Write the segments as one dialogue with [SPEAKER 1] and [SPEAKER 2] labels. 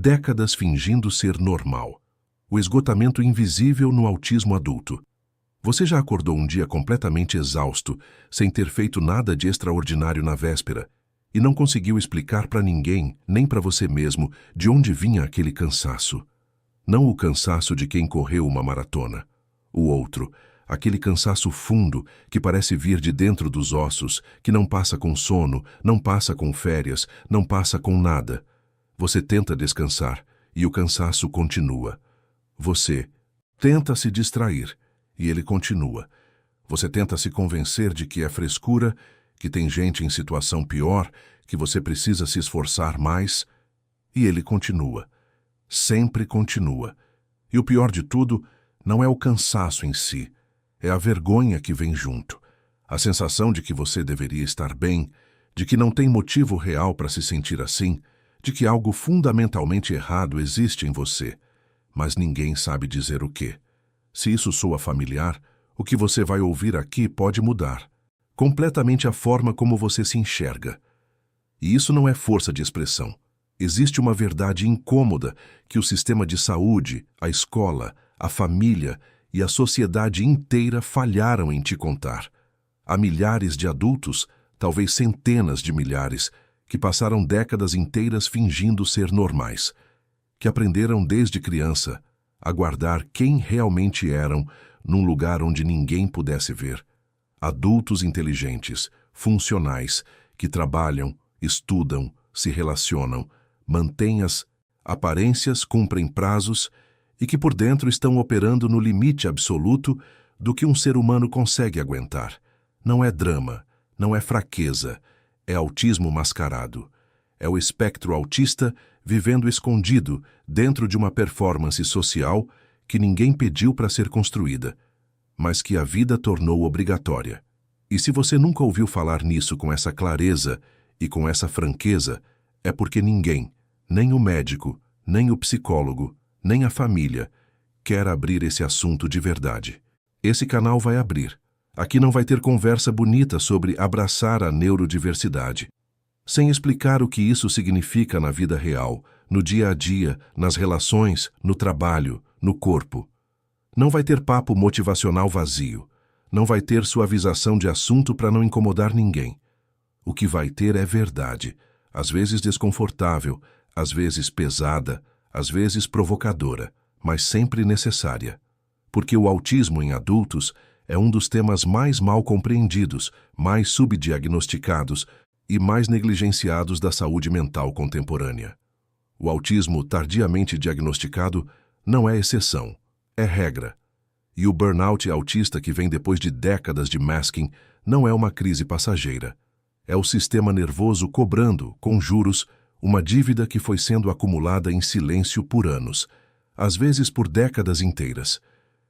[SPEAKER 1] décadas fingindo ser normal. O esgotamento invisível no autismo adulto. Você já acordou um dia completamente exausto, sem ter feito nada de extraordinário na véspera, e não conseguiu explicar para ninguém, nem para você mesmo, de onde vinha aquele cansaço? Não o cansaço de quem correu uma maratona. O outro, aquele cansaço fundo que parece vir de dentro dos ossos, que não passa com sono, não passa com férias, não passa com nada. Você tenta descansar e o cansaço continua. Você tenta se distrair e ele continua. Você tenta se convencer de que é frescura, que tem gente em situação pior, que você precisa se esforçar mais, e ele continua. Sempre continua. E o pior de tudo não é o cansaço em si, é a vergonha que vem junto. A sensação de que você deveria estar bem, de que não tem motivo real para se sentir assim, de que algo fundamentalmente errado existe em você, mas ninguém sabe dizer o quê. Se isso soa familiar, o que você vai ouvir aqui pode mudar completamente a forma como você se enxerga. E isso não é força de expressão. Existe uma verdade incômoda que o sistema de saúde, a escola, a família e a sociedade inteira falharam em te contar. Há milhares de adultos, talvez centenas de milhares, que passaram décadas inteiras fingindo ser normais, que aprenderam desde criança a guardar quem realmente eram num lugar onde ninguém pudesse ver. Adultos inteligentes, funcionais, que trabalham, estudam, se relacionam, mantêm as aparências, cumprem prazos e que por dentro estão operando no limite absoluto do que um ser humano consegue aguentar. Não é drama, não é fraqueza, é autismo mascarado. É o espectro autista vivendo escondido dentro de uma performance social que ninguém pediu para ser construída, mas que a vida tornou obrigatória. E se você nunca ouviu falar nisso com essa clareza e com essa franqueza, é porque ninguém, nem o médico, nem o psicólogo, nem a família, quer abrir esse assunto de verdade. Esse canal vai abrir. Aqui não vai ter conversa bonita sobre abraçar a neurodiversidade, sem explicar o que isso significa na vida real, no dia a dia, nas relações, no trabalho, no corpo. Não vai ter papo motivacional vazio. Não vai ter suavização de assunto para não incomodar ninguém. O que vai ter é verdade, às vezes desconfortável, às vezes pesada, às vezes provocadora, mas sempre necessária. Porque o autismo em adultos é um dos temas mais mal compreendidos, mais subdiagnosticados e mais negligenciados da saúde mental contemporânea. O autismo tardiamente diagnosticado não é exceção, é regra. E o burnout autista que vem depois de décadas de masking não é uma crise passageira. É o sistema nervoso cobrando, com juros, uma dívida que foi sendo acumulada em silêncio por anos, às vezes por décadas inteiras.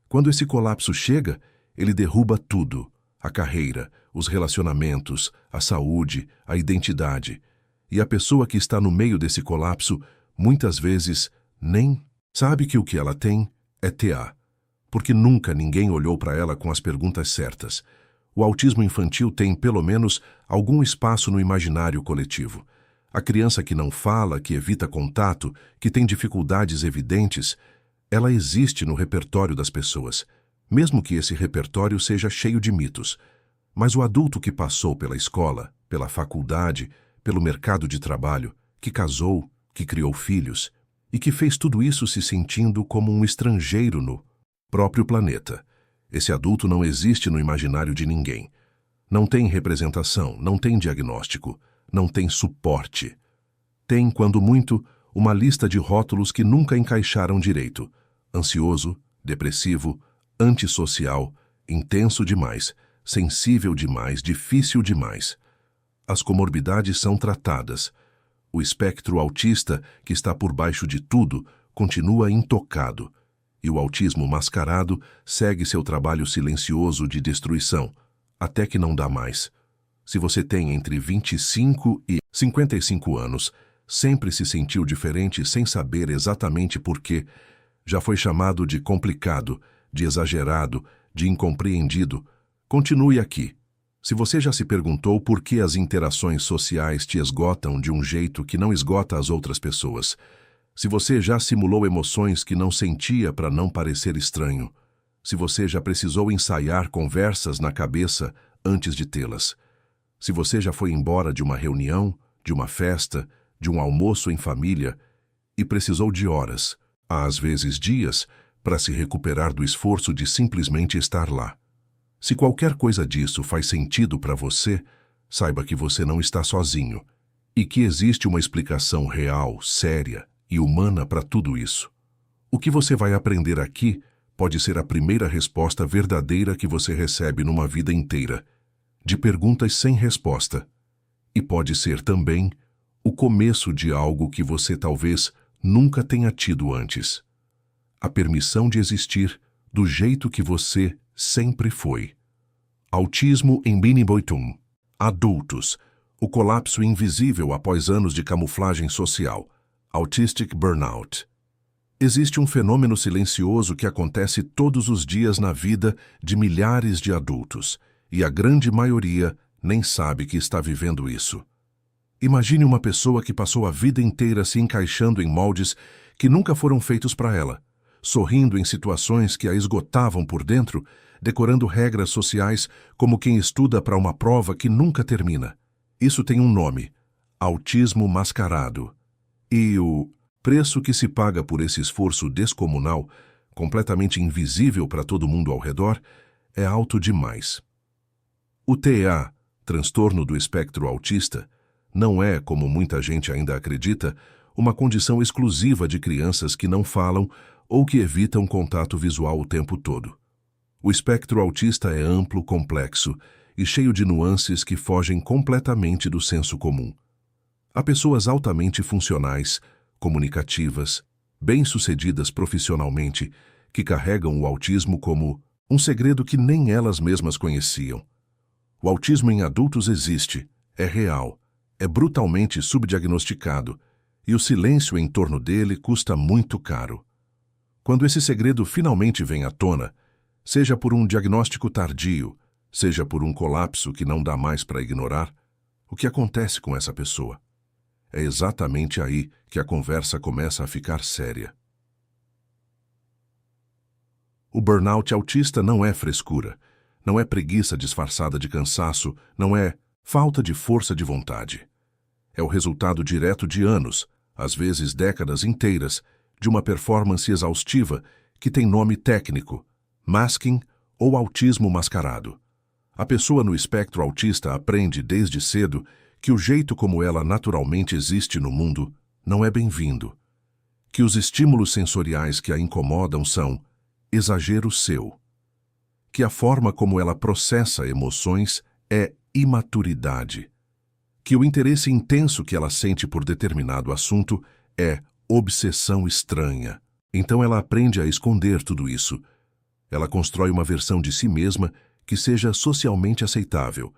[SPEAKER 1] Quando esse colapso chega, ele derruba tudo: a carreira, os relacionamentos, a saúde, a identidade. E a pessoa que está no meio desse colapso, muitas vezes, nem sabe que o que ela tem é TA, porque nunca ninguém olhou para ela com as perguntas certas. O autismo infantil tem, pelo menos, algum espaço no imaginário coletivo. A criança que não fala, que evita contato, que tem dificuldades evidentes, ela existe no repertório das pessoas, mesmo que esse repertório seja cheio de mitos. Mas o adulto que passou pela escola, pela faculdade, pelo mercado de trabalho, que casou, que criou filhos, e que fez tudo isso se sentindo como um estrangeiro no próprio planeta. Esse adulto não existe no imaginário de ninguém. Não tem representação, não tem diagnóstico, não tem suporte. Tem, quando muito, uma lista de rótulos que nunca encaixaram direito: ansioso, depressivo, antissocial, intenso demais, sensível demais, difícil demais. As comorbidades são tratadas. O espectro autista, que está por baixo de tudo, continua intocado. E o autismo mascarado segue seu trabalho silencioso de destruição, até que não dá mais. Se você tem entre 25 e 55 anos, sempre se sentiu diferente sem saber exatamente por quê, já foi chamado de complicado, de exagerado, de incompreendido, continue aqui. Se você já se perguntou por que as interações sociais te esgotam de um jeito que não esgota as outras pessoas, Se você já simulou emoções que não sentia para não parecer estranho. Se você já precisou ensaiar conversas na cabeça antes de tê-las. Se você já foi embora de uma reunião, de uma festa, de um almoço em família e precisou de horas, às vezes dias, para se recuperar do esforço de simplesmente estar lá. Se qualquer coisa disso faz sentido para você, saiba que você não está sozinho e que existe uma explicação real, séria e humana para tudo isso. O que você vai aprender aqui pode ser a primeira resposta verdadeira que você recebe numa vida inteira, de perguntas sem resposta. E pode ser também o começo de algo que você talvez nunca tenha tido antes. A permissão de existir do jeito que você sempre foi. Autismo em Mini-Boitum. Adultos. O colapso invisível após anos de camuflagem social. Autistic Burnout. Existe um fenômeno silencioso que acontece todos os dias na vida de milhares de adultos, e a grande maioria nem sabe que está vivendo isso. Imagine uma pessoa que passou a vida inteira se encaixando em moldes que nunca foram feitos para ela, sorrindo em situações que a esgotavam por dentro, decorando regras sociais como quem estuda para uma prova que nunca termina. Isso tem um nome: autismo mascarado. E o preço que se paga por esse esforço descomunal, completamente invisível para todo mundo ao redor, é alto demais. O TEA, transtorno do espectro autista, não é, como muita gente ainda acredita, uma condição exclusiva de crianças que não falam ou que evitam contato visual o tempo todo. O espectro autista é amplo, complexo e cheio de nuances que fogem completamente do senso comum. Há pessoas altamente funcionais, comunicativas, bem-sucedidas profissionalmente, que carregam o autismo como um segredo que nem elas mesmas conheciam. O autismo em adultos existe, é real, é brutalmente subdiagnosticado, e o silêncio em torno dele custa muito caro. Quando esse segredo finalmente vem à tona, seja por um diagnóstico tardio, seja por um colapso que não dá mais para ignorar, o que acontece com essa pessoa? É exatamente aí que a conversa começa a ficar séria. O burnout autista não é frescura, não é preguiça disfarçada de cansaço, não é falta de força de vontade. É o resultado direto de anos, às vezes décadas inteiras, de uma performance exaustiva que tem nome técnico, masking ou autismo mascarado. A pessoa no espectro autista aprende desde cedo que o jeito como ela naturalmente existe no mundo não é bem-vindo, que os estímulos sensoriais que a incomodam são exagero seu, que a forma como ela processa emoções é imaturidade, que o interesse intenso que ela sente por determinado assunto é obsessão estranha. Então ela aprende a esconder tudo isso. Ela constrói uma versão de si mesma que seja socialmente aceitável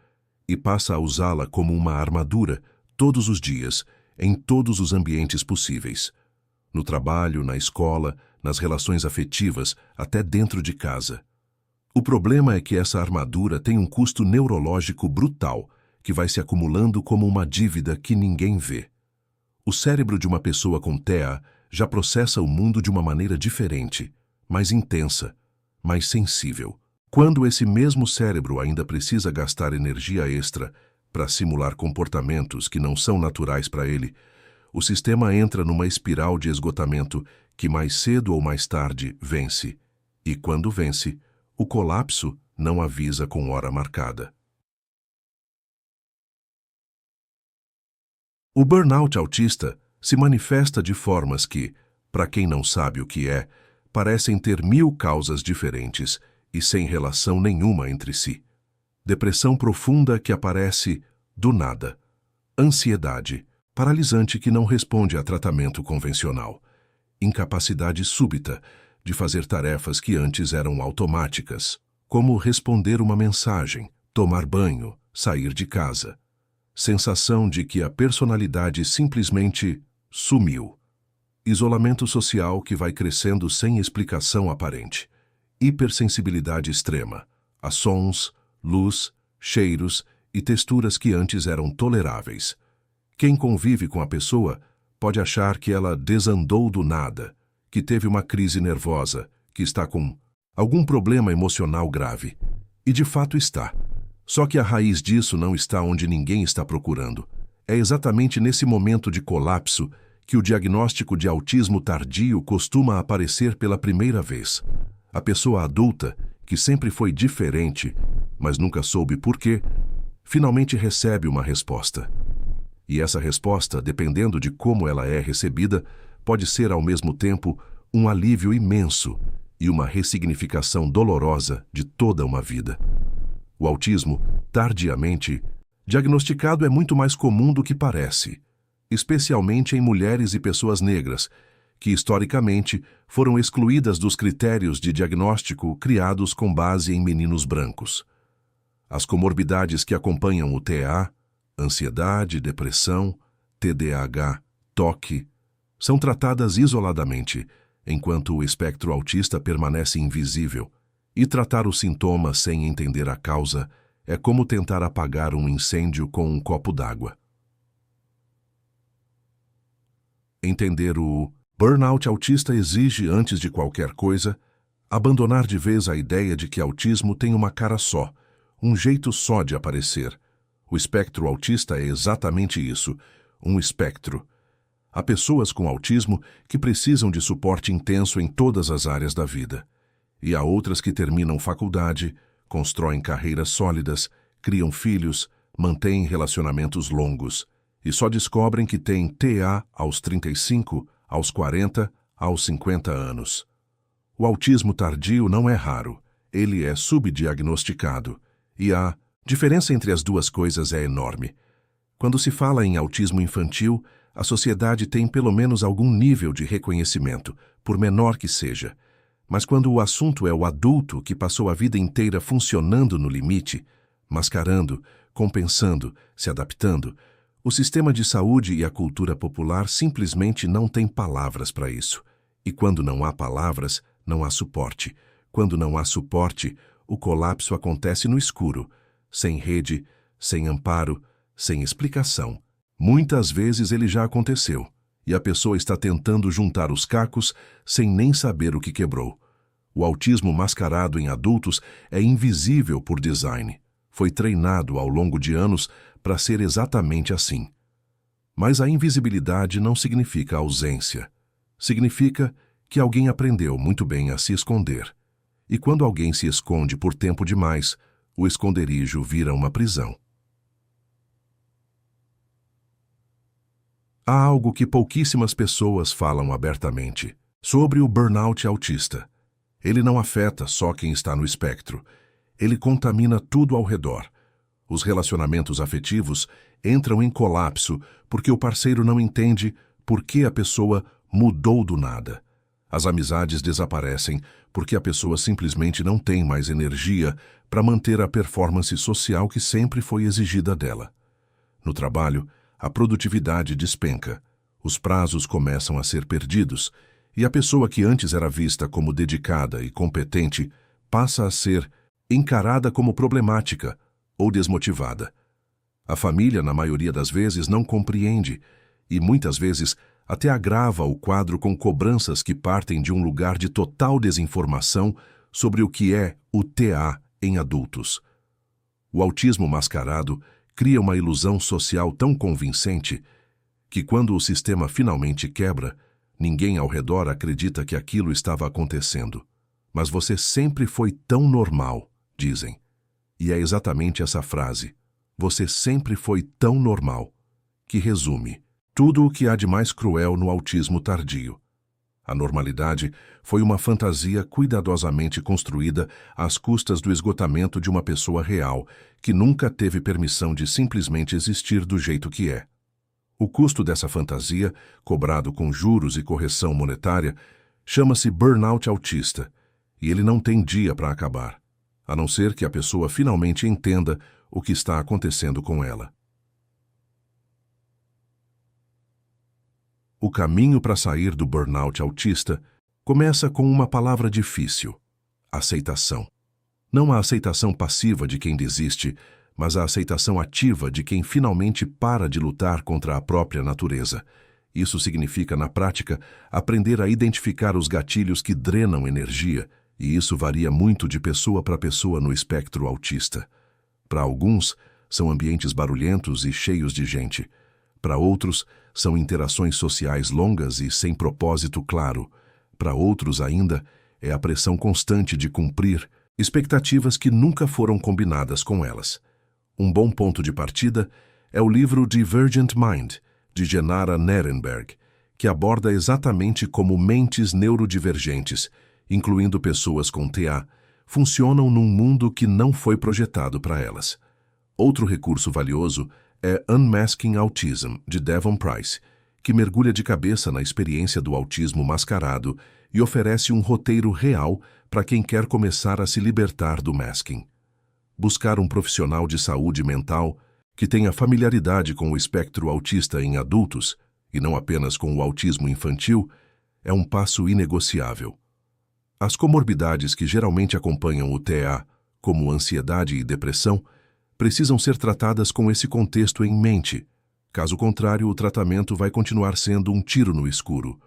[SPEAKER 1] e passa a usá-la como uma armadura todos os dias, em todos os ambientes possíveis. No trabalho, na escola, nas relações afetivas, até dentro de casa. O problema é que essa armadura tem um custo neurológico brutal, que vai se acumulando como uma dívida que ninguém vê. O cérebro de uma pessoa com TEA já processa o mundo de uma maneira diferente, mais intensa, mais sensível. Quando esse mesmo cérebro ainda precisa gastar energia extra para simular comportamentos que não são naturais para ele, o sistema entra numa espiral de esgotamento que mais cedo ou mais tarde vence. E quando vence, o colapso não avisa com hora marcada. O burnout autista se manifesta de formas que, para quem não sabe o que é, parecem ter 1000 causas diferentes e sem relação nenhuma entre si. Depressão profunda que aparece do nada. Ansiedade, paralisante que não responde a tratamento convencional. Incapacidade súbita de fazer tarefas que antes eram automáticas, como responder uma mensagem, tomar banho, sair de casa. Sensação de que a personalidade simplesmente sumiu. Isolamento social que vai crescendo sem explicação aparente. Hipersensibilidade extrema, a sons, luz, cheiros e texturas que antes eram toleráveis. Quem convive com a pessoa pode achar que ela desandou do nada, que teve uma crise nervosa, que está com algum problema emocional grave. E de fato está. Só que a raiz disso não está onde ninguém está procurando. É exatamente nesse momento de colapso que o diagnóstico de autismo tardio costuma aparecer pela primeira vez. A pessoa adulta, que sempre foi diferente, mas nunca soube por quê, finalmente recebe uma resposta. E essa resposta, dependendo de como ela é recebida, pode ser ao mesmo tempo um alívio imenso e uma ressignificação dolorosa de toda uma vida. O autismo, tardiamente diagnosticado, é muito mais comum do que parece, especialmente em mulheres e pessoas negras, que historicamente foram excluídas dos critérios de diagnóstico criados com base em meninos brancos. As comorbidades que acompanham o TEA, ansiedade, depressão, TDAH, toque, são tratadas isoladamente, enquanto o espectro autista permanece invisível, e tratar os sintomas sem entender a causa é como tentar apagar um incêndio com um copo d'água. Entender o burnout autista exige, antes de qualquer coisa, abandonar de vez a ideia de que autismo tem uma cara só, um jeito só de aparecer. O espectro autista é exatamente isso, um espectro. Há pessoas com autismo que precisam de suporte intenso em todas as áreas da vida. E há outras que terminam faculdade, constroem carreiras sólidas, criam filhos, mantêm relacionamentos longos e só descobrem que têm TA aos 35, aos 40, aos 50 anos. O autismo tardio não é raro, ele é subdiagnosticado e a diferença entre as duas coisas é enorme. Quando se fala em autismo infantil, a sociedade tem pelo menos algum nível de reconhecimento, por menor que seja. Mas quando o assunto é o adulto que passou a vida inteira funcionando no limite, mascarando, compensando, se adaptando, o sistema de saúde e a cultura popular simplesmente não têm palavras para isso. E quando não há palavras, não há suporte. Quando não há suporte, o colapso acontece no escuro, sem rede, sem amparo, sem explicação. Muitas vezes ele já aconteceu, e a pessoa está tentando juntar os cacos sem nem saber o que quebrou. O autismo mascarado em adultos é invisível por design. Foi treinado ao longo de anos para ser exatamente assim. Mas a invisibilidade não significa ausência. Significa que alguém aprendeu muito bem a se esconder. E quando alguém se esconde por tempo demais, o esconderijo vira uma prisão. Há algo que pouquíssimas pessoas falam abertamente, sobre o burnout autista. Ele não afeta só quem está no espectro. Ele contamina tudo ao redor. Os relacionamentos afetivos entram em colapso porque o parceiro não entende por que a pessoa mudou do nada. As amizades desaparecem porque a pessoa simplesmente não tem mais energia para manter a performance social que sempre foi exigida dela. No trabalho, a produtividade despenca, os prazos começam a ser perdidos e a pessoa que antes era vista como dedicada e competente passa a ser encarada como problemática ou desmotivada. A família, na maioria das vezes, não compreende e, muitas vezes, até agrava o quadro com cobranças que partem de um lugar de total desinformação sobre o que é o TA em adultos. O autismo mascarado cria uma ilusão social tão convincente que, quando o sistema finalmente quebra, ninguém ao redor acredita que aquilo estava acontecendo. Mas você sempre foi tão normal, dizem. E é exatamente essa frase, você sempre foi tão normal, que resume tudo o que há de mais cruel no autismo tardio. A normalidade foi uma fantasia cuidadosamente construída às custas do esgotamento de uma pessoa real, que nunca teve permissão de simplesmente existir do jeito que é. O custo dessa fantasia, cobrado com juros e correção monetária, chama-se burnout autista, e ele não tem dia para acabar, a não ser que a pessoa finalmente entenda o que está acontecendo com ela. O caminho para sair do burnout autista começa com uma palavra difícil: aceitação. Não a aceitação passiva de quem desiste, mas a aceitação ativa de quem finalmente para de lutar contra a própria natureza Isso significa, na prática, aprender a identificar os gatilhos que drenam energia, e isso varia muito de pessoa para pessoa no espectro autista. Para alguns, são ambientes barulhentos e cheios de gente. Para outros, são interações sociais longas e sem propósito claro. Para outros ainda, é a pressão constante de cumprir expectativas que nunca foram combinadas com elas. Um bom ponto de partida é o livro Divergent Mind, de Gennara Nerenberg, que aborda exatamente como mentes neurodivergentes, incluindo pessoas com TA, funcionam num mundo que não foi projetado para elas. Outro recurso valioso é Unmasking Autism, de Devon Price, que mergulha de cabeça na experiência do autismo mascarado e oferece um roteiro real para quem quer começar a se libertar do masking. Buscar um profissional de saúde mental que tenha familiaridade com o espectro autista em adultos, e não apenas com o autismo infantil, é um passo inegociável. As comorbidades que geralmente acompanham o TEA, como ansiedade e depressão, precisam ser tratadas com esse contexto em mente. Caso contrário, o tratamento vai continuar sendo um tiro no escuro.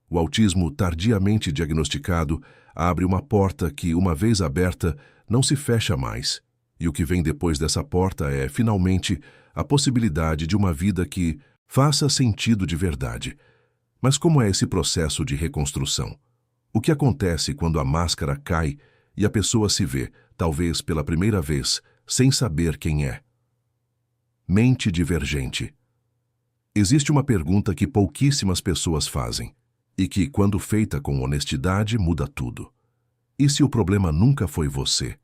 [SPEAKER 1] O autismo tardiamente diagnosticado abre uma porta que, uma vez aberta, não se fecha mais. E o que vem depois dessa porta é, finalmente, a possibilidade de uma vida que faça sentido de verdade. Mas como é esse processo de reconstrução? O que acontece quando a máscara cai e a pessoa se vê, talvez pela primeira vez, sem saber quem é? Mente divergente. Existe uma pergunta que pouquíssimas pessoas fazem, e que, quando feita com honestidade, muda tudo. E se o problema nunca foi você?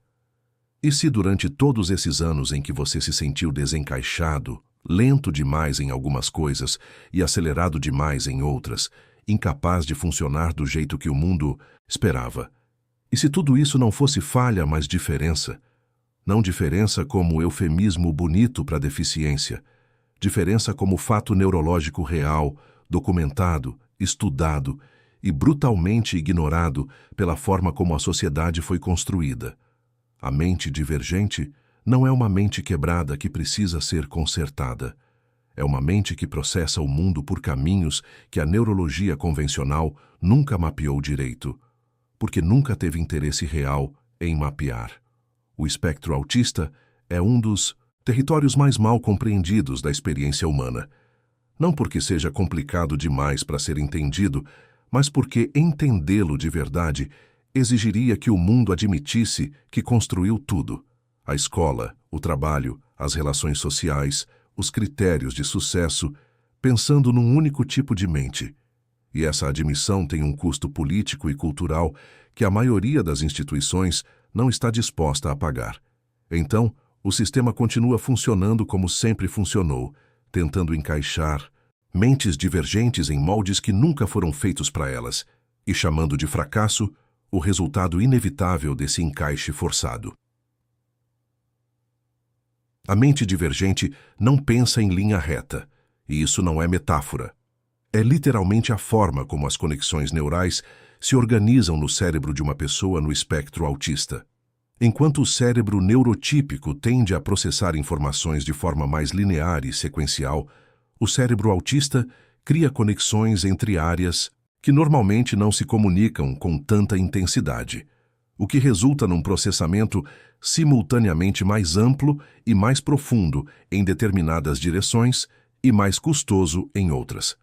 [SPEAKER 1] E se durante todos esses anos em que você se sentiu desencaixado, lento demais em algumas coisas e acelerado demais em outras, incapaz de funcionar do jeito que o mundo esperava? E se tudo isso não fosse falha, mas diferença? Não diferença como eufemismo bonito para deficiência, diferença como fato neurológico real, documentado, estudado e brutalmente ignorado pela forma como a sociedade foi construída. A mente divergente não é uma mente quebrada que precisa ser consertada. É uma mente que processa o mundo por caminhos que a neurologia convencional nunca mapeou direito, porque nunca teve interesse real em mapear. O espectro autista é um dos territórios mais mal compreendidos da experiência humana. Não porque seja complicado demais para ser entendido, mas porque entendê-lo de verdade exigiria que o mundo admitisse que construiu tudo: a escola, o trabalho, as relações sociais, os critérios de sucesso, pensando num único tipo de mente. E essa admissão tem um custo político e cultural que a maioria das instituições não está disposta a pagar. Então, o sistema continua funcionando como sempre funcionou, tentando encaixar mentes divergentes em moldes que nunca foram feitos para elas, e chamando de fracasso o resultado inevitável desse encaixe forçado. A mente divergente não pensa em linha reta, e isso não é metáfora. É literalmente a forma como as conexões neurais se organizam no cérebro de uma pessoa no espectro autista. Enquanto o cérebro neurotípico tende a processar informações de forma mais linear e sequencial, o cérebro autista cria conexões entre áreas que normalmente não se comunicam com tanta intensidade, o que resulta num processamento simultaneamente mais amplo e mais profundo em determinadas direções e mais custoso em outras.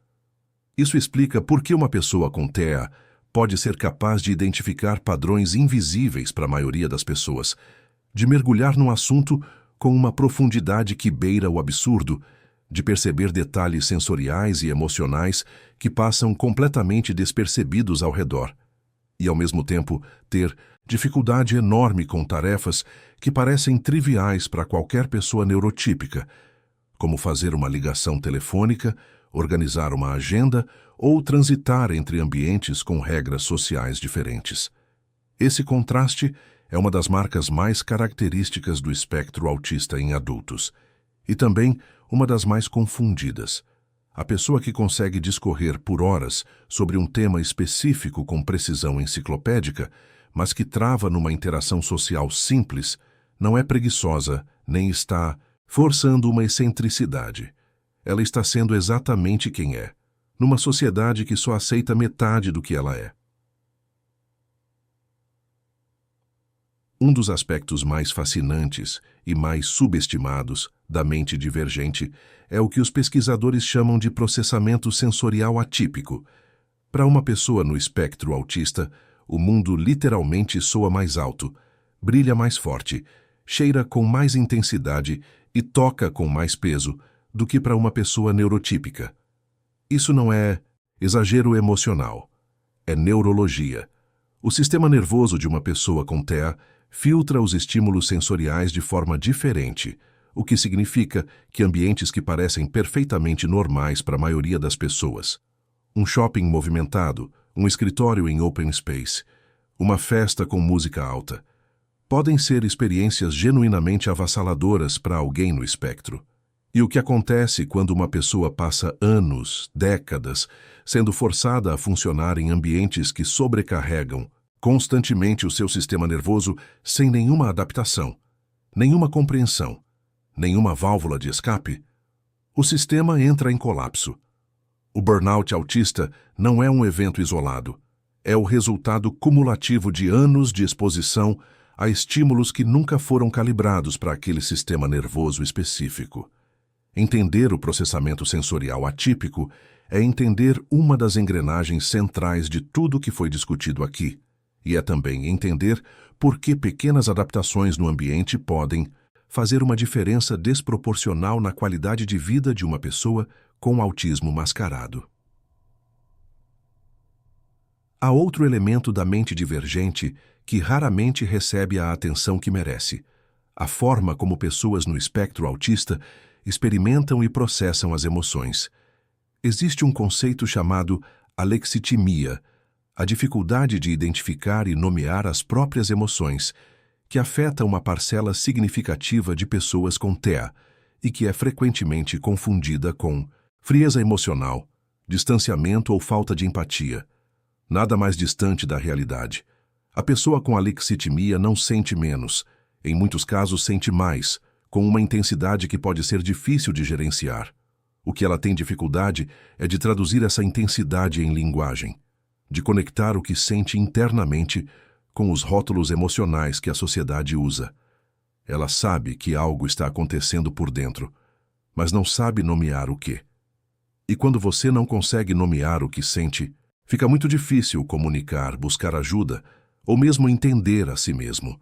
[SPEAKER 1] Isso explica por que uma pessoa com TEA pode ser capaz de identificar padrões invisíveis para a maioria das pessoas, de mergulhar num assunto com uma profundidade que beira o absurdo, de perceber detalhes sensoriais e emocionais que passam completamente despercebidos ao redor, e ao mesmo tempo ter dificuldade enorme com tarefas que parecem triviais para qualquer pessoa neurotípica, como fazer uma ligação telefônica, organizar uma agenda ou transitar entre ambientes com regras sociais diferentes. Esse contraste é uma das marcas mais características do espectro autista em adultos, e também uma das mais confundidas. A pessoa que consegue discorrer por horas sobre um tema específico com precisão enciclopédica, mas que trava numa interação social simples, não é preguiçosa nem está forçando uma excentricidade. Ela está sendo exatamente quem é, numa sociedade que só aceita metade do que ela é. Um dos aspectos mais fascinantes e mais subestimados da mente divergente é o que os pesquisadores chamam de processamento sensorial atípico. Para uma pessoa no espectro autista, o mundo literalmente soa mais alto, brilha mais forte, cheira com mais intensidade e toca com mais peso do que para uma pessoa neurotípica. Isso não é exagero emocional, é neurologia. O sistema nervoso de uma pessoa com TEA filtra os estímulos sensoriais de forma diferente, o que significa que ambientes que parecem perfeitamente normais para a maioria das pessoas, um shopping movimentado, um escritório em open space, uma festa com música alta, podem ser experiências genuinamente avassaladoras para alguém no espectro. E o que acontece quando uma pessoa passa anos, décadas, sendo forçada a funcionar em ambientes que sobrecarregam constantemente o seu sistema nervoso sem nenhuma adaptação, nenhuma compreensão, nenhuma válvula de escape? O sistema entra em colapso. O burnout autista não é um evento isolado. É o resultado cumulativo de anos de exposição a estímulos que nunca foram calibrados para aquele sistema nervoso específico. Entender o processamento sensorial atípico é entender uma das engrenagens centrais de tudo que foi discutido aqui, e é também entender por que pequenas adaptações no ambiente podem fazer uma diferença desproporcional na qualidade de vida de uma pessoa com autismo mascarado. Há outro elemento da mente divergente que raramente recebe a atenção que merece: a forma como pessoas no espectro autista experimentam e processam as emoções. Existe um conceito chamado alexitimia, a dificuldade de identificar e nomear as próprias emoções, que afeta uma parcela significativa de pessoas com TEA e que é frequentemente confundida com frieza emocional, distanciamento ou falta de empatia. Nada mais distante da realidade. A pessoa com alexitimia não sente menos, em muitos casos sente mais, com uma intensidade que pode ser difícil de gerenciar. O que ela tem dificuldade é de traduzir essa intensidade em linguagem, de conectar o que sente internamente com os rótulos emocionais que a sociedade usa. Ela sabe que algo está acontecendo por dentro, mas não sabe nomear o quê. E quando você não consegue nomear o que sente, fica muito difícil comunicar, buscar ajuda ou mesmo entender a si mesmo.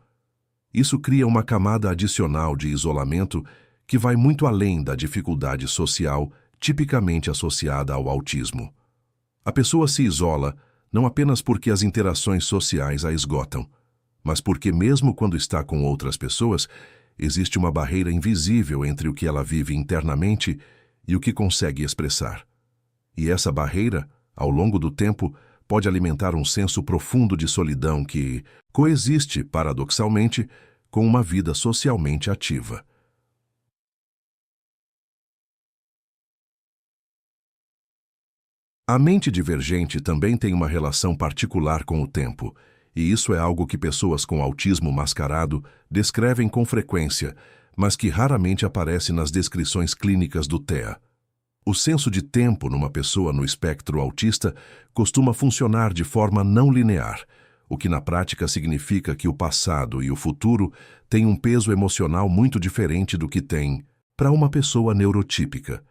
[SPEAKER 1] Isso cria uma camada adicional de isolamento que vai muito além da dificuldade social tipicamente associada ao autismo. A pessoa se isola não apenas porque as interações sociais a esgotam, mas porque mesmo quando está com outras pessoas, existe uma barreira invisível entre o que ela vive internamente e o que consegue expressar. E essa barreira, ao longo do tempo, pode alimentar um senso profundo de solidão que coexiste, paradoxalmente, com uma vida socialmente ativa. A mente divergente também tem uma relação particular com o tempo, e isso é algo que pessoas com autismo mascarado descrevem com frequência, mas que raramente aparece nas descrições clínicas do TEA. O senso de tempo numa pessoa no espectro autista costuma funcionar de forma não linear, o que na prática significa que o passado e o futuro têm um peso emocional muito diferente do que tem para uma pessoa neurotípica.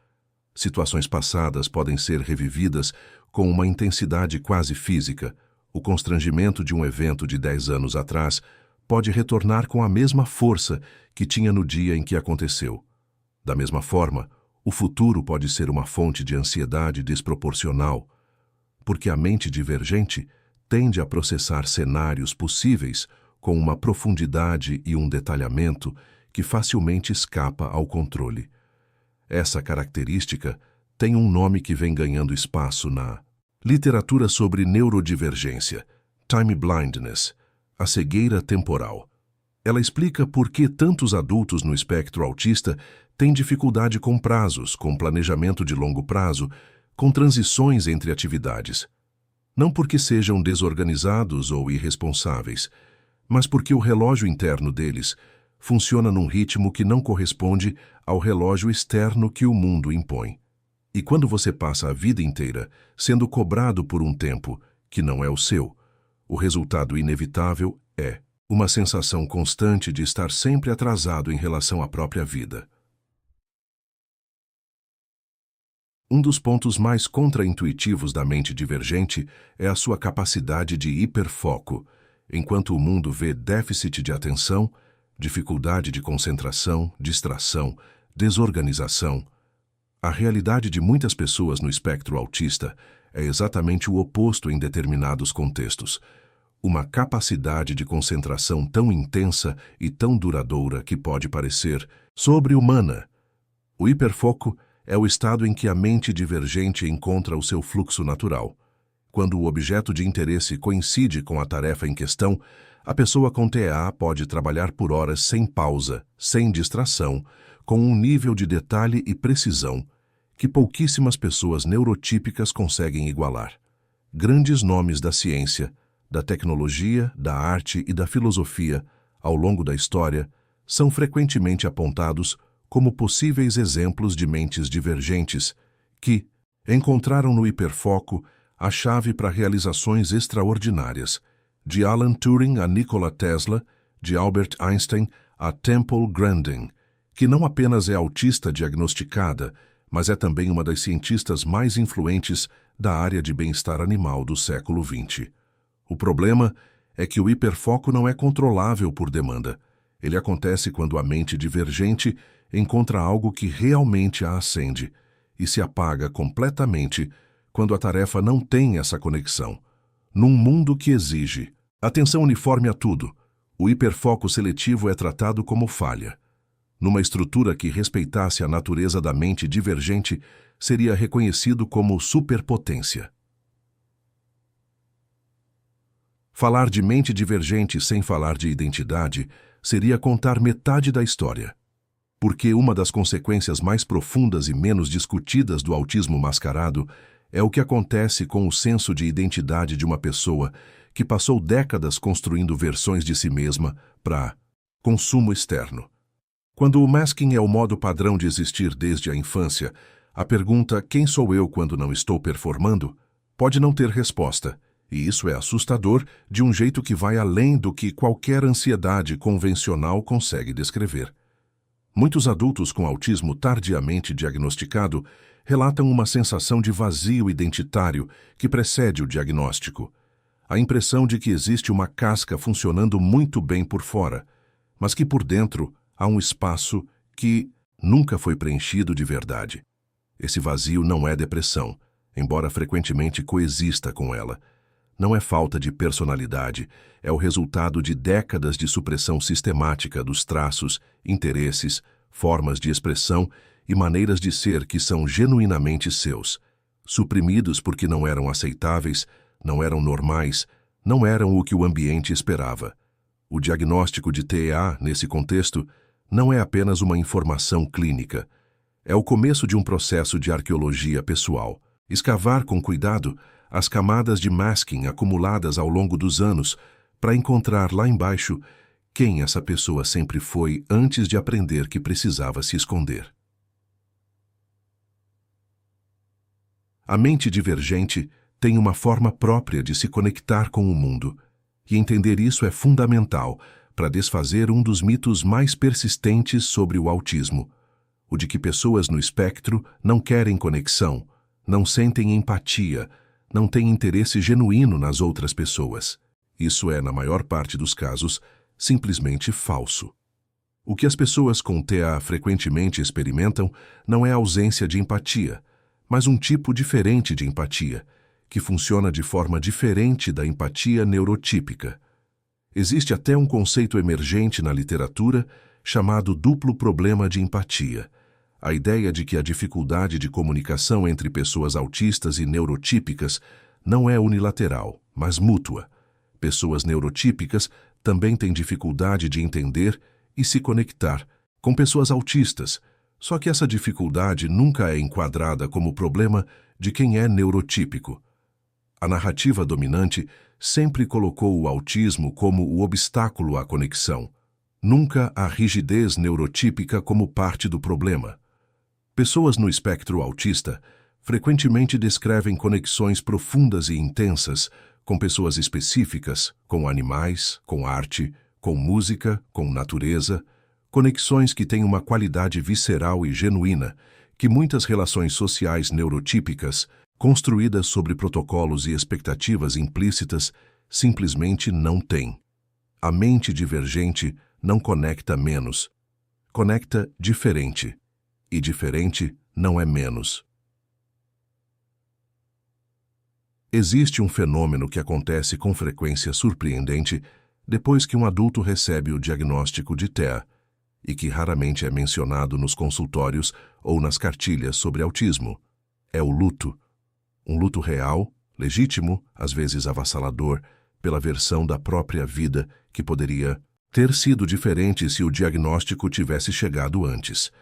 [SPEAKER 1] Situações passadas podem ser revividas com uma intensidade quase física. O constrangimento de um evento de 10 anos atrás pode retornar com a mesma força que tinha no dia em que aconteceu. Da mesma forma, o futuro pode ser uma fonte de ansiedade desproporcional, porque a mente divergente tende a processar cenários possíveis com uma profundidade e um detalhamento que facilmente escapa ao controle. Essa característica tem um nome que vem ganhando espaço na literatura sobre neurodivergência, time blindness, a cegueira temporal. Ela explica por que tantos adultos no espectro autista têm dificuldade com prazos, com planejamento de longo prazo, com transições entre atividades. Não porque sejam desorganizados ou irresponsáveis, mas porque o relógio interno deles funciona num ritmo que não corresponde ao relógio externo que o mundo impõe. E quando você passa a vida inteira sendo cobrado por um tempo que não é o seu, o resultado inevitável é uma sensação constante de estar sempre atrasado em relação à própria vida. Um dos pontos mais contraintuitivos da mente divergente é a sua capacidade de hiperfoco, enquanto o mundo vê déficit de atenção, dificuldade de concentração, distração, desorganização. A realidade de muitas pessoas no espectro autista é exatamente o oposto em determinados contextos. Uma capacidade de concentração tão intensa e tão duradoura que pode parecer sobre-humana. O hiperfoco é o estado em que a mente divergente encontra o seu fluxo natural. Quando o objeto de interesse coincide com a tarefa em questão, a pessoa com TEA pode trabalhar por horas sem pausa, sem distração, com um nível de detalhe e precisão que pouquíssimas pessoas neurotípicas conseguem igualar. Grandes nomes da ciência, da tecnologia, da arte e da filosofia, ao longo da história, são frequentemente apontados como possíveis exemplos de mentes divergentes que encontraram no hiperfoco a chave para realizações extraordinárias, de Alan Turing a Nikola Tesla, de Albert Einstein a Temple Grandin, que não apenas é autista diagnosticada, mas é também uma das cientistas mais influentes da área de bem-estar animal do século XX. O problema é que o hiperfoco não é controlável por demanda. Ele acontece quando a mente divergente encontra algo que realmente a acende e se apaga completamente quando a tarefa não tem essa conexão. Num mundo que exige atenção uniforme a tudo, o hiperfoco seletivo é tratado como falha. Numa estrutura que respeitasse a natureza da mente divergente, seria reconhecido como superpotência. Falar de mente divergente sem falar de identidade seria contar metade da história. Porque uma das consequências mais profundas e menos discutidas do autismo mascarado é o que acontece com o senso de identidade de uma pessoa que passou décadas construindo versões de si mesma para consumo externo. Quando o masking é o modo padrão de existir desde a infância, a pergunta "quem sou eu quando não estou performando?" pode não ter resposta, e isso é assustador de um jeito que vai além do que qualquer ansiedade convencional consegue descrever. Muitos adultos com autismo tardiamente diagnosticado relatam uma sensação de vazio identitário que precede o diagnóstico. A impressão de que existe uma casca funcionando muito bem por fora, mas que por dentro há um espaço que nunca foi preenchido de verdade. Esse vazio não é depressão, embora frequentemente coexista com ela. Não é falta de personalidade, é o resultado de décadas de supressão sistemática dos traços, interesses, formas de expressão e maneiras de ser que são genuinamente seus, suprimidos porque não eram aceitáveis, não eram normais, não eram o que o ambiente esperava. O diagnóstico de TEA, nesse contexto, não é apenas uma informação clínica. É o começo de um processo de arqueologia pessoal. Escavar com cuidado as camadas de masking acumuladas ao longo dos anos para encontrar lá embaixo quem essa pessoa sempre foi antes de aprender que precisava se esconder. A mente divergente tem uma forma própria de se conectar com o mundo, e entender isso é fundamental para desfazer um dos mitos mais persistentes sobre o autismo, o de que pessoas no espectro não querem conexão, não sentem empatia, não têm interesse genuíno nas outras pessoas. Isso é, na maior parte dos casos, simplesmente falso. O que as pessoas com TEA frequentemente experimentam não é a ausência de empatia, mas um tipo diferente de empatia, que funciona de forma diferente da empatia neurotípica. Existe até um conceito emergente na literatura chamado duplo problema de empatia. A ideia de que a dificuldade de comunicação entre pessoas autistas e neurotípicas não é unilateral, mas mútua. Pessoas neurotípicas também têm dificuldade de entender e se conectar com pessoas autistas, só que essa dificuldade nunca é enquadrada como problema de quem é neurotípico. A narrativa dominante sempre colocou o autismo como o obstáculo à conexão, nunca a rigidez neurotípica como parte do problema. Pessoas no espectro autista frequentemente descrevem conexões profundas e intensas com pessoas específicas, com animais, com arte, com música, com natureza, conexões que têm uma qualidade visceral e genuína que muitas relações sociais neurotípicas, construídas sobre protocolos e expectativas implícitas, simplesmente não têm. A mente divergente não conecta menos, conecta diferente, e diferente não é menos. Existe um fenômeno que acontece com frequência surpreendente depois que um adulto recebe o diagnóstico de TEA, e que raramente é mencionado nos consultórios ou nas cartilhas sobre autismo. É o luto. Um luto real, legítimo, às vezes avassalador, pela versão da própria vida que poderia ter sido diferente se o diagnóstico tivesse chegado antes.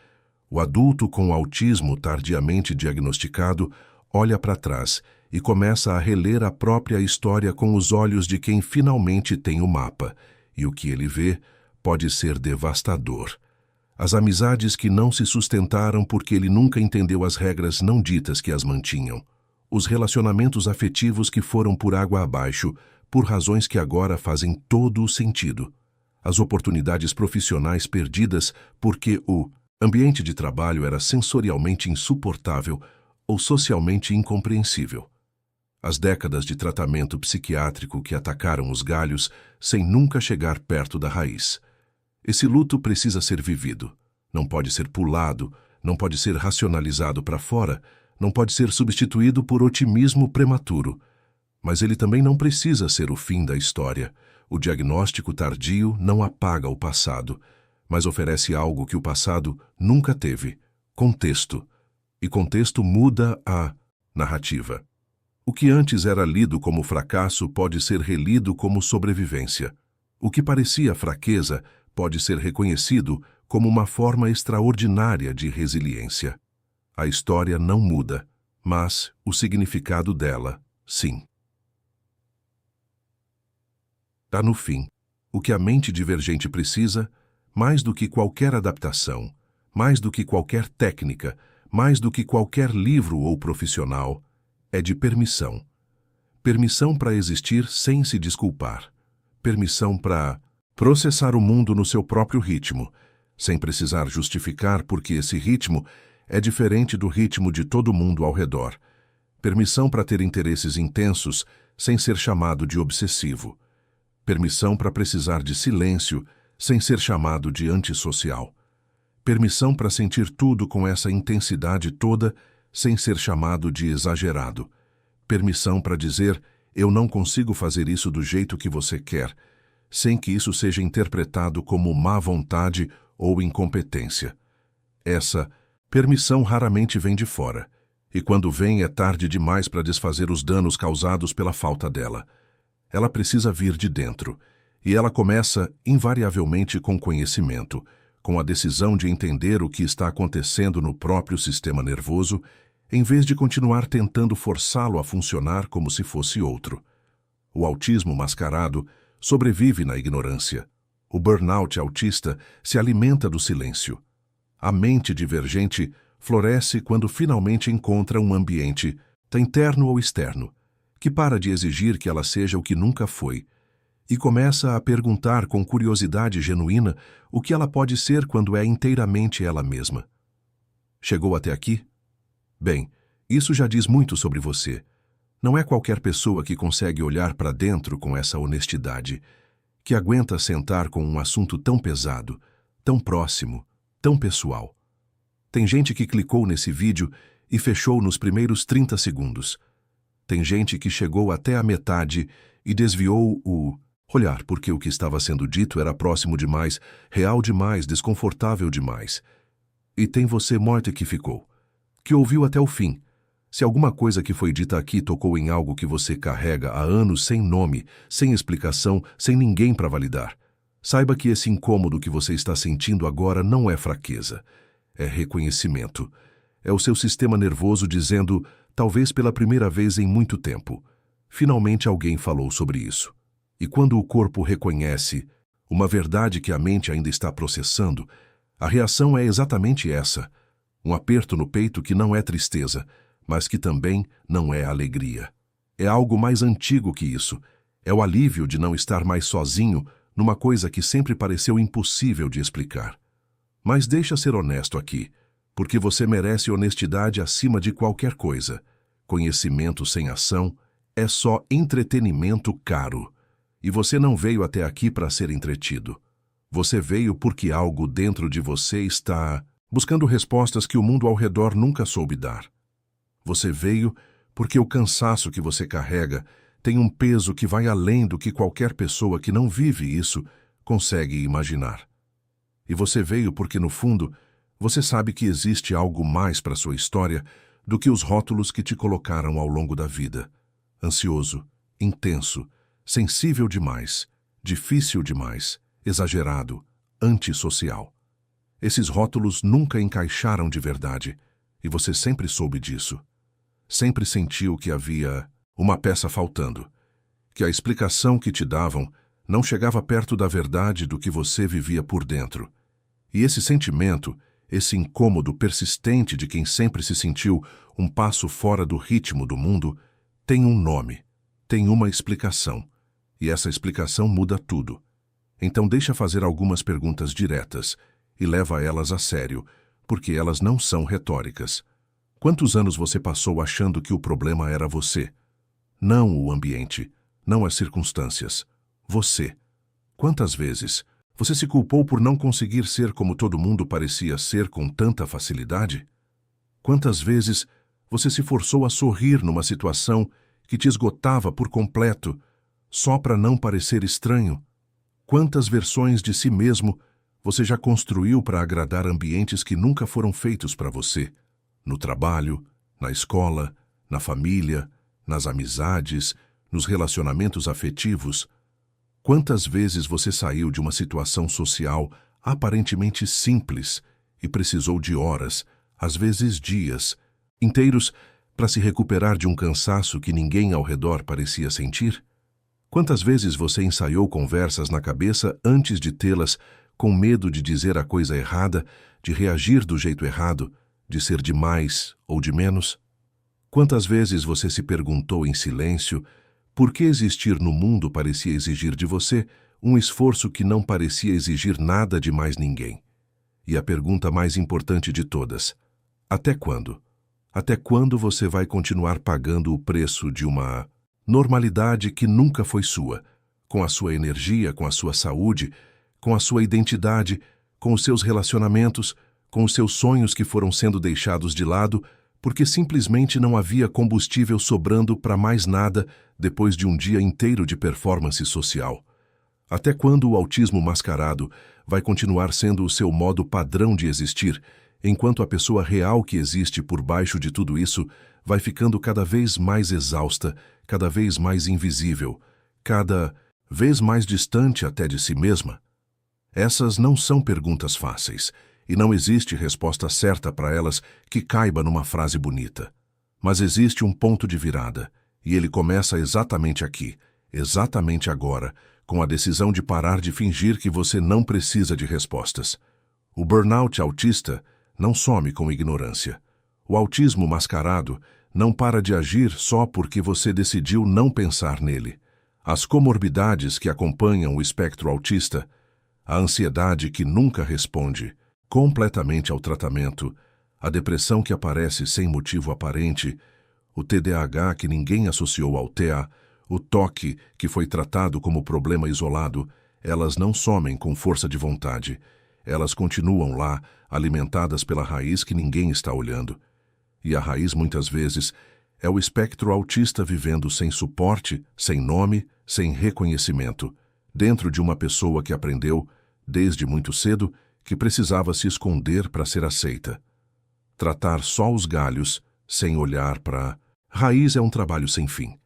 [SPEAKER 1] O adulto com autismo tardiamente diagnosticado olha para trás e começa a reler a própria história com os olhos de quem finalmente tem o mapa, e o que ele vê pode ser devastador. As amizades que não se sustentaram porque ele nunca entendeu as regras não ditas que as mantinham. Os relacionamentos afetivos que foram por água abaixo, por razões que agora fazem todo o sentido. As oportunidades profissionais perdidas porque o ambiente de trabalho era sensorialmente insuportável ou socialmente incompreensível. As décadas de tratamento psiquiátrico que atacaram os galhos sem nunca chegar perto da raiz. Esse luto precisa ser vivido. Não pode ser pulado, não pode ser racionalizado para fora, não pode ser substituído por otimismo prematuro. Mas ele também não precisa ser o fim da história. O diagnóstico tardio não apaga o passado, mas oferece algo que o passado nunca teve: contexto. E contexto muda a narrativa. O que antes era lido como fracasso pode ser relido como sobrevivência. O que parecia fraqueza pode ser reconhecido como uma forma extraordinária de resiliência. A história não muda, mas o significado dela, sim. Está no fim. O que a mente divergente precisa, mais do que qualquer adaptação, mais do que qualquer técnica, mais do que qualquer livro ou profissional, é de permissão. Permissão para existir sem se desculpar. Permissão para processar o mundo no seu próprio ritmo, sem precisar justificar porque esse ritmo é diferente do ritmo de todo mundo ao redor. Permissão para ter interesses intensos sem ser chamado de obsessivo. Permissão para precisar de silêncio sem ser chamado de antissocial. Permissão para sentir tudo com essa intensidade toda sem ser chamado de exagerado. Permissão para dizer: eu não consigo fazer isso do jeito que você quer, sem que isso seja interpretado como má vontade ou incompetência. Essa permissão raramente vem de fora, e quando vem é tarde demais para desfazer os danos causados pela falta dela. Ela precisa vir de dentro, e ela começa invariavelmente com conhecimento, com a decisão de entender o que está acontecendo no próprio sistema nervoso, em vez de continuar tentando forçá-lo a funcionar como se fosse outro. O autismo mascarado sobrevive na ignorância. O burnout autista se alimenta do silêncio. A mente divergente floresce quando finalmente encontra um ambiente, interno ou externo, que para de exigir que ela seja o que nunca foi, e começa a perguntar com curiosidade genuína o que ela pode ser quando é inteiramente ela mesma. Chegou até aqui? Bem, isso já diz muito sobre você. Não é qualquer pessoa que consegue olhar para dentro com essa honestidade, que aguenta sentar com um assunto tão pesado, tão próximo, tão pessoal. Tem gente que clicou nesse vídeo e fechou nos primeiros 30 segundos. Tem gente que chegou até a metade e desviou o olhar porque o que estava sendo dito era próximo demais, real demais, desconfortável demais. E tem você morta que ficou, que ouviu até o fim. Se alguma coisa que foi dita aqui tocou em algo que você carrega há anos sem nome, sem explicação, sem ninguém para validar, saiba que esse incômodo que você está sentindo agora não é fraqueza, é reconhecimento. É o seu sistema nervoso dizendo, talvez pela primeira vez em muito tempo, finalmente alguém falou sobre isso. E quando o corpo reconhece uma verdade que a mente ainda está processando, a reação é exatamente essa. Um aperto no peito que não é tristeza, mas que também não é alegria. É algo mais antigo que isso. É o alívio de não estar mais sozinho numa coisa que sempre pareceu impossível de explicar. Mas deixa ser honesto aqui, porque você merece honestidade acima de qualquer coisa. Conhecimento sem ação é só entretenimento caro. E você não veio até aqui para ser entretido. Você veio porque algo dentro de você está buscando respostas que o mundo ao redor nunca soube dar. Você veio porque o cansaço que você carrega tem um peso que vai além do que qualquer pessoa que não vive isso consegue imaginar. E você veio porque, no fundo, você sabe que existe algo mais para sua história do que os rótulos que te colocaram ao longo da vida. Ansioso, intenso, sensível demais, difícil demais, exagerado, antissocial. Esses rótulos nunca encaixaram de verdade, e você sempre soube disso. Sempre sentiu que havia uma peça faltando, que a explicação que te davam não chegava perto da verdade do que você vivia por dentro. E esse sentimento, esse incômodo persistente de quem sempre se sentiu um passo fora do ritmo do mundo, tem um nome, tem uma explicação, e essa explicação muda tudo. Então deixa fazer algumas perguntas diretas e leva elas a sério, porque elas não são retóricas. Quantos anos você passou achando que o problema era você? Não o ambiente, não as circunstâncias. Você. Quantas vezes você se culpou por não conseguir ser como todo mundo parecia ser com tanta facilidade? Quantas vezes você se forçou a sorrir numa situação que te esgotava por completo, só para não parecer estranho? Quantas versões de si mesmo você já construiu para agradar ambientes que nunca foram feitos para você? No trabalho, na escola, na família, nas amizades, nos relacionamentos afetivos. Quantas vezes você saiu de uma situação social aparentemente simples e precisou de horas, às vezes dias, inteiros para se recuperar de um cansaço que ninguém ao redor parecia sentir? Quantas vezes você ensaiou conversas na cabeça antes de tê-las, com medo de dizer a coisa errada, de reagir do jeito errado, de ser de mais ou de menos? Quantas vezes você se perguntou em silêncio por que existir no mundo parecia exigir de você um esforço que não parecia exigir nada de mais ninguém? E a pergunta mais importante de todas: até quando? Até quando você vai continuar pagando o preço de uma normalidade que nunca foi sua, com a sua energia, com a sua saúde, com a sua identidade, com os seus relacionamentos, com os seus sonhos que foram sendo deixados de lado, porque simplesmente não havia combustível sobrando para mais nada depois de um dia inteiro de performance social? Até quando o autismo mascarado vai continuar sendo o seu modo padrão de existir, enquanto a pessoa real que existe por baixo de tudo isso vai ficando cada vez mais exausta, cada vez mais invisível, cada vez mais distante até de si mesma? Essas não são perguntas fáceis, e não existe resposta certa para elas que caiba numa frase bonita. Mas existe um ponto de virada, e ele começa exatamente aqui, exatamente agora, com a decisão de parar de fingir que você não precisa de respostas. O burnout autista não some com ignorância. O autismo mascarado não para de agir só porque você decidiu não pensar nele. As comorbidades que acompanham o espectro autista, a ansiedade que nunca responde completamente ao tratamento, a depressão que aparece sem motivo aparente, o TDAH que ninguém associou ao TEA, o toque que foi tratado como problema isolado, elas não somem com força de vontade. Elas continuam lá, alimentadas pela raiz que ninguém está olhando. E a raiz, muitas vezes, é o espectro autista vivendo sem suporte, sem nome, sem reconhecimento, dentro de uma pessoa que aprendeu, desde muito cedo, que precisava se esconder para ser aceita. Tratar só os galhos, sem olhar para raiz, é um trabalho sem fim.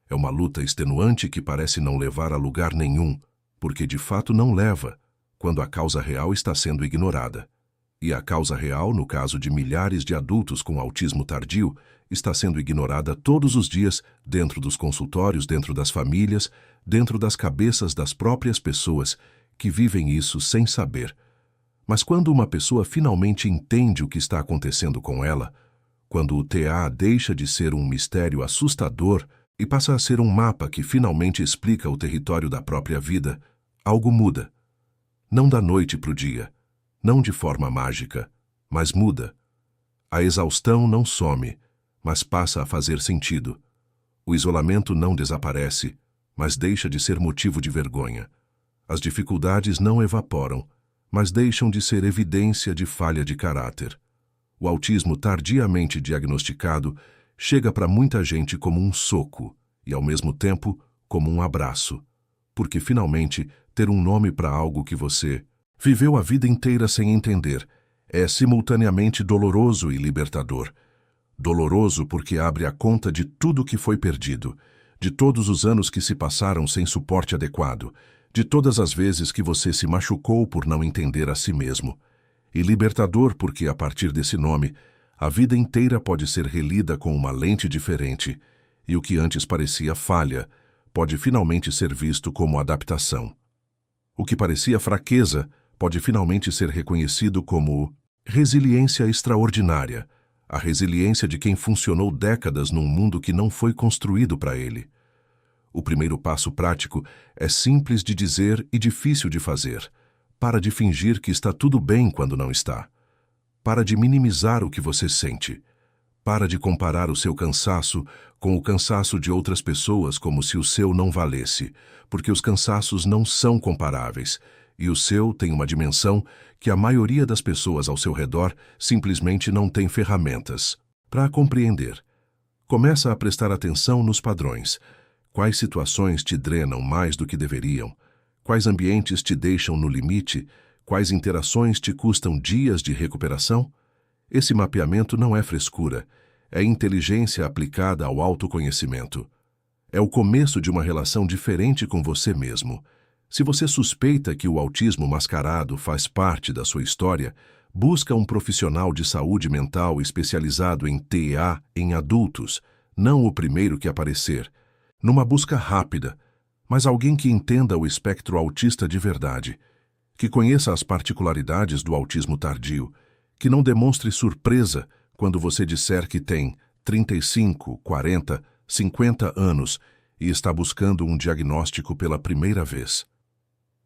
[SPEAKER 1] É uma luta extenuante que parece não levar a lugar nenhum, porque de fato não leva, quando a causa real está sendo ignorada. E a causa real, no caso de milhares de adultos com autismo tardio, está sendo ignorada todos os dias dentro dos consultórios, dentro das famílias, dentro das cabeças das próprias pessoas que vivem isso sem saber. Mas quando uma pessoa finalmente entende o que está acontecendo com ela, Quando o TA deixa de ser um mistério assustador e passa a ser um mapa que finalmente explica o território da própria vida, algo muda. Não da noite para o dia, não de forma mágica, mas muda. A exaustão não some, mas passa a fazer sentido. O isolamento não desaparece, mas deixa de ser motivo de vergonha. As dificuldades não evaporam, mas deixam de ser evidência de falha de caráter. O autismo tardiamente diagnosticado chega para muita gente como um soco e, ao mesmo tempo, como um abraço, porque finalmente ter um nome para algo que você viveu a vida inteira sem entender é simultaneamente doloroso e libertador. Doloroso porque abre a conta de tudo que foi perdido, de todos os anos que se passaram sem suporte adequado, de todas as vezes que você se machucou por não entender a si mesmo. E libertador porque, a partir desse nome, a vida inteira pode ser relida com uma lente diferente, e o que antes parecia falha pode finalmente ser visto como adaptação. O que parecia fraqueza pode finalmente ser reconhecido como resiliência extraordinária, a resiliência de quem funcionou décadas num mundo que não foi construído para ele. O primeiro passo prático é simples de dizer e difícil de fazer. Para de fingir que está tudo bem quando não está. Para de minimizar o que você sente. Para de comparar o seu cansaço com o cansaço de outras pessoas como se o seu não valesse, porque os cansaços não são comparáveis, e o seu tem uma dimensão que a maioria das pessoas ao seu redor simplesmente não tem ferramentas para compreender. Começa a prestar atenção nos padrões. Quais situações te drenam mais do que deveriam? Quais ambientes te deixam no limite? Quais interações te custam dias de recuperação? Esse mapeamento não é frescura, é inteligência aplicada ao autoconhecimento. É o começo de uma relação diferente com você mesmo. Se você suspeita que o autismo mascarado faz parte da sua história, busca um profissional de saúde mental especializado em TEA em adultos, não o primeiro que aparecer, numa busca rápida, mas alguém que entenda o espectro autista de verdade, que conheça as particularidades do autismo tardio, que não demonstre surpresa quando você disser que tem 35, 40, 50 anos e está buscando um diagnóstico pela primeira vez.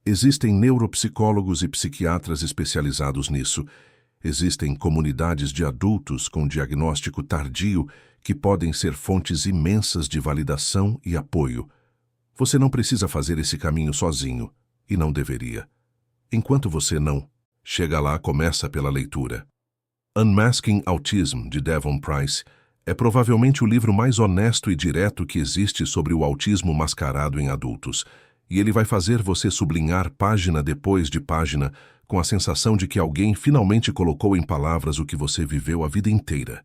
[SPEAKER 1] Existem neuropsicólogos e psiquiatras especializados nisso. Existem comunidades de adultos com diagnóstico tardio que podem ser fontes imensas de validação e apoio. Você não precisa fazer esse caminho sozinho, e não deveria. Enquanto você não chega lá, começa pela leitura. Unmasking Autism, de Devon Price, é provavelmente o livro mais honesto e direto que existe sobre o autismo mascarado em adultos, e ele vai fazer você sublinhar página depois de página com a sensação de que alguém finalmente colocou em palavras o que você viveu a vida inteira.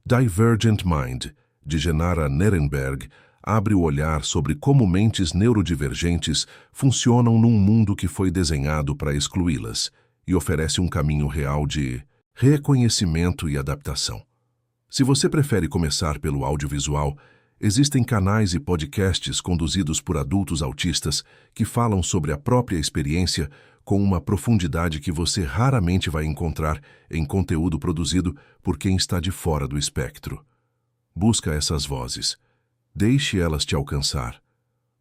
[SPEAKER 1] Divergent Mind, de Genara Nerenberg, abre o olhar sobre como mentes neurodivergentes funcionam num mundo que foi desenhado para excluí-las e oferece um caminho real de reconhecimento e adaptação. Se você prefere começar pelo audiovisual, existem canais e podcasts conduzidos por adultos autistas que falam sobre a própria experiência com uma profundidade que você raramente vai encontrar em conteúdo produzido por quem está de fora do espectro. Busca essas vozes. Deixe elas te alcançar,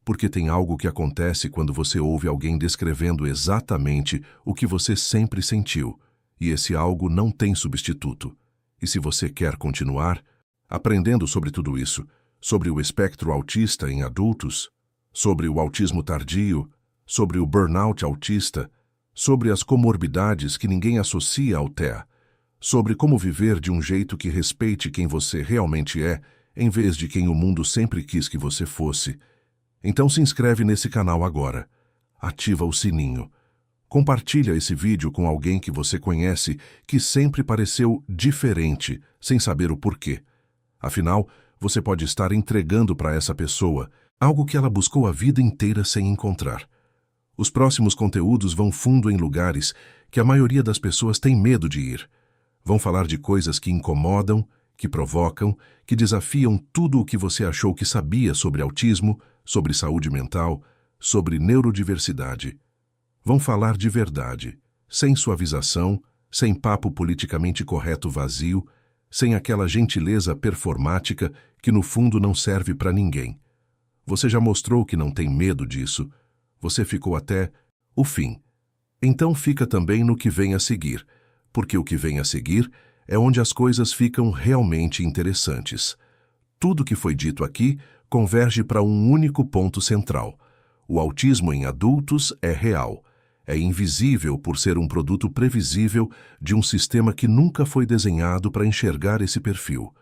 [SPEAKER 1] porque tem algo que acontece quando você ouve alguém descrevendo exatamente o que você sempre sentiu, e esse algo não tem substituto. E se você quer continuar aprendendo sobre tudo isso, sobre o espectro autista em adultos, sobre o autismo tardio, sobre o burnout autista, sobre as comorbidades que ninguém associa ao TEA, sobre como viver de um jeito que respeite quem você realmente é, em vez de quem o mundo sempre quis que você fosse. Então se inscreve nesse canal agora. Ativa o sininho. Compartilha esse vídeo com alguém que você conhece que sempre pareceu diferente, sem saber o porquê. Afinal, você pode estar entregando para essa pessoa algo que ela buscou a vida inteira sem encontrar. Os próximos conteúdos vão fundo em lugares que a maioria das pessoas tem medo de ir. Vão falar de coisas que incomodam, que provocam, que desafiam tudo o que você achou que sabia sobre autismo, sobre saúde mental, sobre neurodiversidade. Vão falar de verdade, sem suavização, sem papo politicamente correto vazio, sem aquela gentileza performática que no fundo não serve para ninguém. Você já mostrou que não tem medo disso. Você ficou até o fim. Então fica também no que vem a seguir, porque o que vem a seguir é onde as coisas ficam realmente interessantes. Tudo que foi dito aqui converge para um único ponto central. O autismo em adultos é real. É invisível por ser um produto previsível de um sistema que nunca foi desenhado para enxergar esse perfil.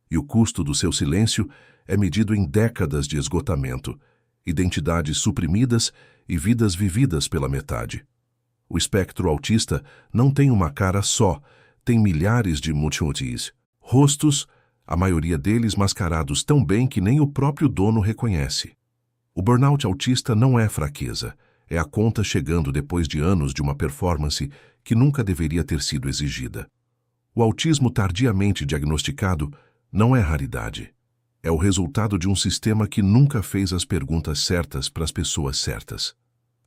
[SPEAKER 1] E o custo do seu silêncio é medido em décadas de esgotamento, identidades suprimidas e vidas vividas pela metade. O espectro autista não tem uma cara só, tem milhares de multiutis, rostos, a maioria deles mascarados tão bem que nem o próprio dono reconhece. O burnout autista não é fraqueza, é a conta chegando depois de anos de uma performance que nunca deveria ter sido exigida. O autismo tardiamente diagnosticado não é raridade. É o resultado de um sistema que nunca fez as perguntas certas para as pessoas certas.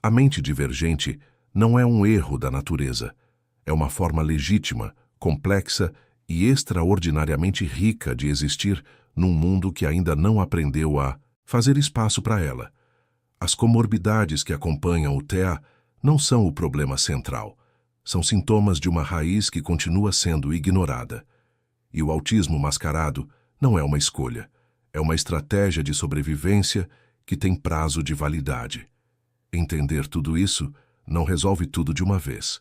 [SPEAKER 1] A mente divergente não é um erro da natureza. É uma forma legítima, complexa e extraordinariamente rica de existir num mundo que ainda não aprendeu a fazer espaço para ela. As comorbidades que acompanham o TEA não são o problema central. São sintomas de uma raiz que continua sendo ignorada. E o autismo mascarado não é uma escolha. É uma estratégia de sobrevivência que tem prazo de validade. Entender tudo isso não resolve tudo de uma vez.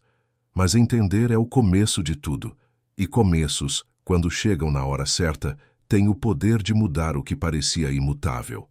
[SPEAKER 1] Mas entender é o começo de tudo. E começos, quando chegam na hora certa, têm o poder de mudar o que parecia imutável.